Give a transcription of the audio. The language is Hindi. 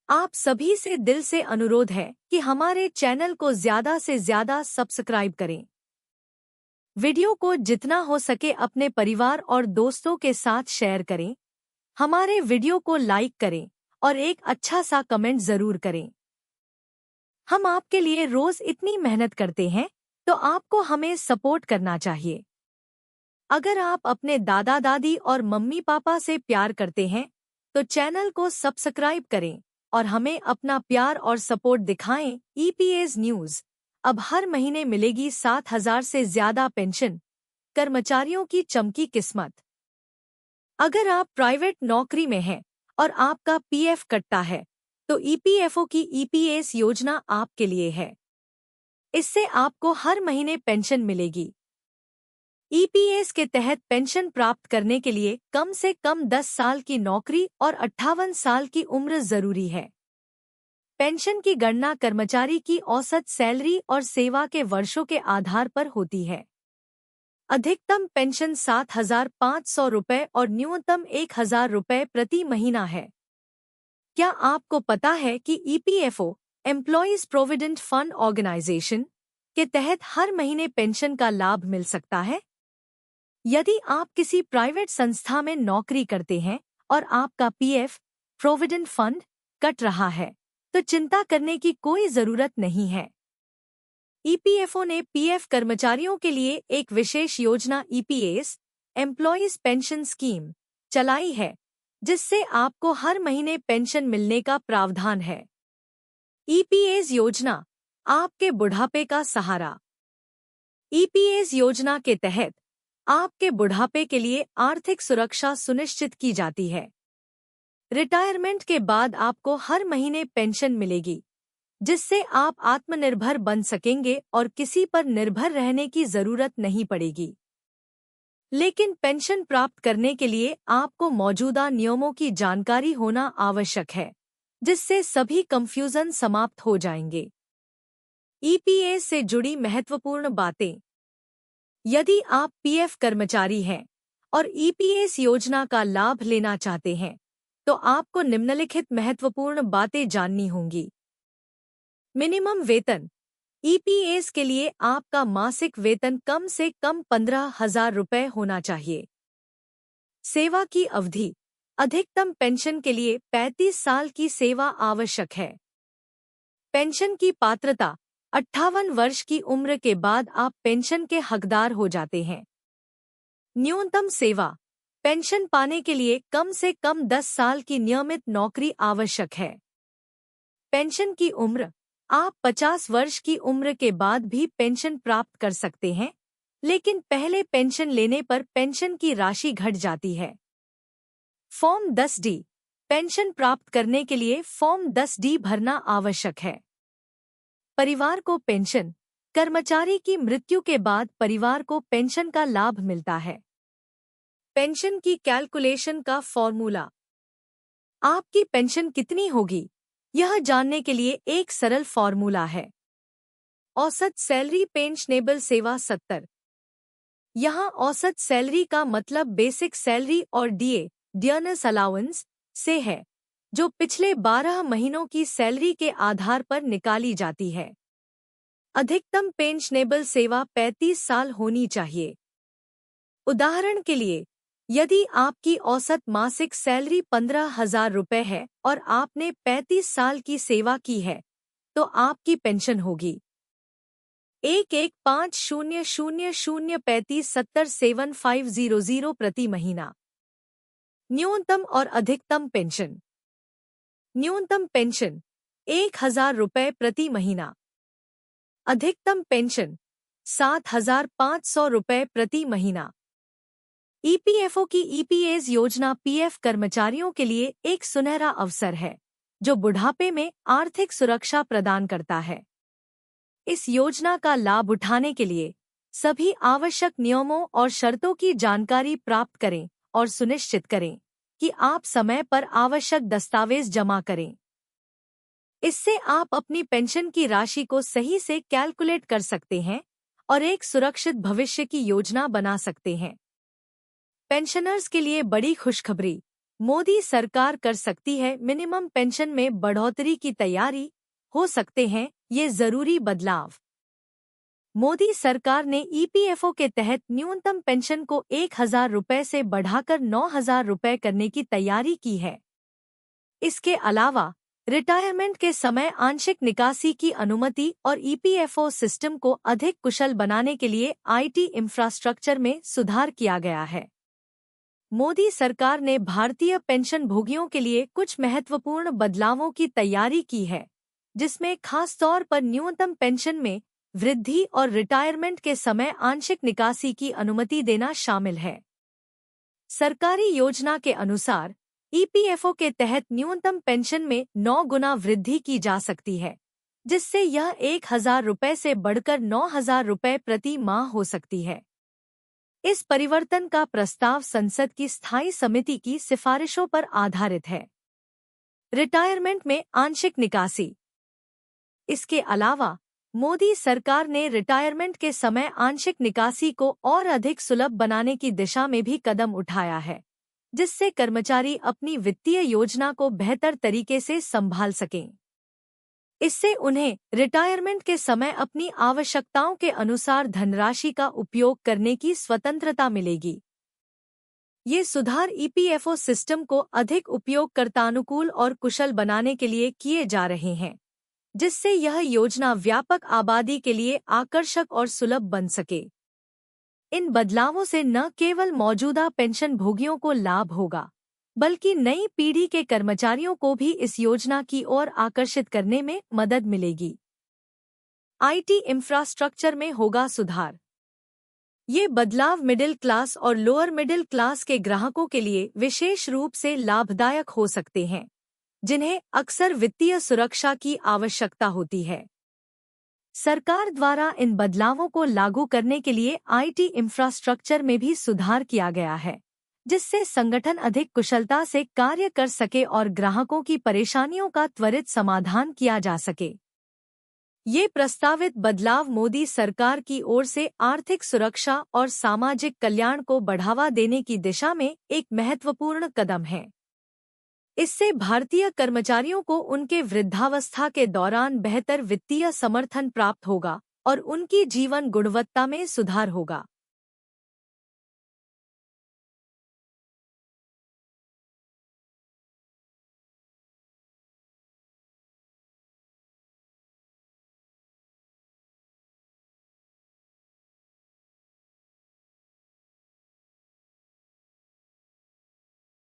आप सभी से दिल से अनुरोध है कि हमारे चैनल को ज़्यादा से ज़्यादा सब्सक्राइब करें। वीडियो को जितना हो सके अपने परिवार और दोस्तों के साथ शेयर करें। हमारे वीडियो को लाइक करें और एक अच्छा सा कमेंट ज़रूर करें। हम आपके लिए रोज़ इतनी मेहनत करते हैं, तो आपको हमें सपोर्ट करना चाहिए। अगर आप अपने दादा दादी और मम्मी पापा से प्यार करते हैं, तो चैनल को सब्सक्राइब करें और हमें अपना प्यार और सपोर्ट दिखाएं। ईपीएस न्यूज़ अब हर महीने मिलेगी 7,000 से ज्यादा पेंशन, कर्मचारियों की चमकी किस्मत। अगर आप प्राइवेट नौकरी में हैं और आपका पीएफ कटता है, तो ईपीएफओ की ईपीएस योजना आपके लिए है। इससे आपको हर महीने पेंशन मिलेगी। ईपीएस के तहत पेंशन प्राप्त करने के लिए कम से कम 10 साल की नौकरी और 58 साल की उम्र जरूरी है। पेंशन की गणना कर्मचारी की औसत सैलरी और सेवा के वर्षों के आधार पर होती है। अधिकतम पेंशन 7,500 रुपये और न्यूनतम 1,000 रुपये प्रति महीना है। क्या आपको पता है कि EPFO employees provident fund organisation के तहत हर महीने पेंशन का लाभ मिल सकता है? यदि आप किसी प्राइवेट संस्था में नौकरी करते हैं और आपका पीएफ प्रोविडेंट फंड कट रहा है, तो चिंता करने की कोई जरूरत नहीं है। ईपीएफओ ने पीएफ कर्मचारियों के लिए एक विशेष योजना ईपीएस एम्प्लॉयज पेंशन स्कीम चलाई है, जिससे आपको हर महीने पेंशन मिलने का प्रावधान है। ईपीएस योजना आपके बुढ़ापे का सहारा। ईपीएस योजना के तहत आपके बुढ़ापे के लिए आर्थिक सुरक्षा सुनिश्चित की जाती है। रिटायरमेंट के बाद आपको हर महीने पेंशन मिलेगी, जिससे आप आत्मनिर्भर बन सकेंगे और किसी पर निर्भर रहने की जरूरत नहीं पड़ेगी। लेकिन पेंशन प्राप्त करने के लिए आपको मौजूदा नियमों की जानकारी होना आवश्यक है, जिससे सभी कंफ्यूजन समाप्त हो जाएंगे। ईपीएस से जुड़ी महत्वपूर्ण बातें। यदि आप पीएफ कर्मचारी हैं और ईपीएस योजना का लाभ लेना चाहते हैं, तो आपको निम्नलिखित महत्वपूर्ण बातें जाननी होंगी। मिनिमम वेतन। ईपीएस के लिए आपका मासिक वेतन कम से कम 15,000 रुपये होना चाहिए। सेवा की अवधि। अधिकतम पेंशन के लिए 35 साल की सेवा आवश्यक है। पेंशन की पात्रता। 58 वर्ष की उम्र के बाद आप पेंशन के हकदार हो जाते हैं। न्यूनतम सेवा। पेंशन पाने के लिए कम से कम 10 साल की नियमित नौकरी आवश्यक है। पेंशन की उम्र। आप 50 वर्ष की उम्र के बाद भी पेंशन प्राप्त कर सकते हैं, लेकिन पहले पेंशन लेने पर पेंशन की राशि घट जाती है। Form 10D। पेंशन प्राप्त करने के लिए फॉर्म 10D भरना आवश्यक है। परिवार को पेंशन। कर्मचारी की मृत्यु के बाद परिवार को पेंशन का लाभ मिलता है। पेंशन की कैलकुलेशन का फॉर्मूला। आपकी पेंशन कितनी होगी, यह जानने के लिए एक सरल फॉर्मूला है। औसत सैलरी पेंशनेबल सेवा 70। यहाँ औसत सैलरी का मतलब बेसिक सैलरी और डीए डियरनेस अलाउंस से है, जो पिछले 12 महीनों की सैलरी के आधार पर निकाली जाती है। अधिकतम पेंशनेबल सेवा 35 साल होनी चाहिए। उदाहरण के लिए, यदि आपकी औसत मासिक सैलरी 15,000 रुपये है और आपने 35 साल की सेवा की है, तो आपकी पेंशन होगी 1150003570 प्रति महीना। न्यूनतम और अधिकतम पेंशन। न्यूनतम पेंशन 1,000 रुपये प्रति महीना। अधिकतम पेंशन 7,500 रुपये प्रति महीना। ईपीएफओ की ईपीएस योजना पीएफ कर्मचारियों के लिए एक सुनहरा अवसर है, जो बुढ़ापे में आर्थिक सुरक्षा प्रदान करता है। इस योजना का लाभ उठाने के लिए सभी आवश्यक नियमों और शर्तों की जानकारी प्राप्त करें और सुनिश्चित करें कि आप समय पर आवश्यक दस्तावेज जमा करें। इससे आप अपनी पेंशन की राशि को सही से कैलकुलेट कर सकते हैं और एक सुरक्षित भविष्य की योजना बना सकते हैं। पेंशनर्स के लिए बड़ी खुशखबरी। मोदी सरकार कर सकती है मिनिमम पेंशन में बढ़ोतरी की तैयारी, हो सकते हैं ये जरूरी बदलाव। मोदी सरकार ने ईपीएफओ के तहत न्यूनतम पेंशन को 1,000 रुपये से बढ़ाकर 9,000 रुपये करने की तैयारी की है। इसके अलावा रिटायरमेंट के समय आंशिक निकासी की अनुमति और ईपीएफओ सिस्टम को अधिक कुशल बनाने के लिए आईटी इंफ्रास्ट्रक्चर में सुधार किया गया है। मोदी सरकार ने भारतीय पेंशन भोगियों के लिए कुछ महत्वपूर्ण बदलावों की तैयारी की है, जिसमें खास तौर पर न्यूनतम पेंशन में वृद्धि और रिटायरमेंट के समय आंशिक निकासी की अनुमति देना शामिल है। सरकारी योजना के अनुसार ईपीएफओ के तहत न्यूनतम पेंशन में 9 गुना वृद्धि की जा सकती है, जिससे यह 1,000 रुपये से बढ़कर 9,000 रुपये प्रति माह हो सकती है। इस परिवर्तन का प्रस्ताव संसद की स्थायी समिति की सिफारिशों पर आधारित है। रिटायरमेंट में आंशिक निकासी। इसके अलावा मोदी सरकार ने रिटायरमेंट के समय आंशिक निकासी को और अधिक सुलभ बनाने की दिशा में भी कदम उठाया है, जिससे कर्मचारी अपनी वित्तीय योजना को बेहतर तरीके से संभाल सकें। इससे उन्हें रिटायरमेंट के समय अपनी आवश्यकताओं के अनुसार धनराशि का उपयोग करने की स्वतंत्रता मिलेगी। ये सुधार ईपीएफओ सिस्टम को अधिक उपयोगकर्तानुकूल और कुशल बनाने के लिए किए जा रहे हैं, जिससे यह योजना व्यापक आबादी के लिए आकर्षक और सुलभ बन सके। इन बदलावों से न केवल मौजूदा पेंशन भोगियों को लाभ होगा, बल्कि नई पीढ़ी के कर्मचारियों को भी इस योजना की ओर आकर्षित करने में मदद मिलेगी। आईटी इंफ्रास्ट्रक्चर में होगा सुधार। ये बदलाव मिडिल क्लास और लोअर मिडिल क्लास के ग्राहकों के लिए विशेष रूप से लाभदायक हो सकते हैं, जिन्हें अक्सर वित्तीय सुरक्षा की आवश्यकता होती है। सरकार द्वारा इन बदलावों को लागू करने के लिए आईटी इंफ्रास्ट्रक्चर में भी सुधार किया गया है, जिससे संगठन अधिक कुशलता से कार्य कर सके और ग्राहकों की परेशानियों का त्वरित समाधान किया जा सके। ये प्रस्तावित बदलाव मोदी सरकार की ओर से आर्थिक सुरक्षा और सामाजिक कल्याण को बढ़ावा देने की दिशा में एक महत्वपूर्ण कदम है। इससे भारतीय कर्मचारियों को उनके वृद्धावस्था के दौरान बेहतर वित्तीय समर्थन प्राप्त होगा और उनकी जीवन गुणवत्ता में सुधार होगा।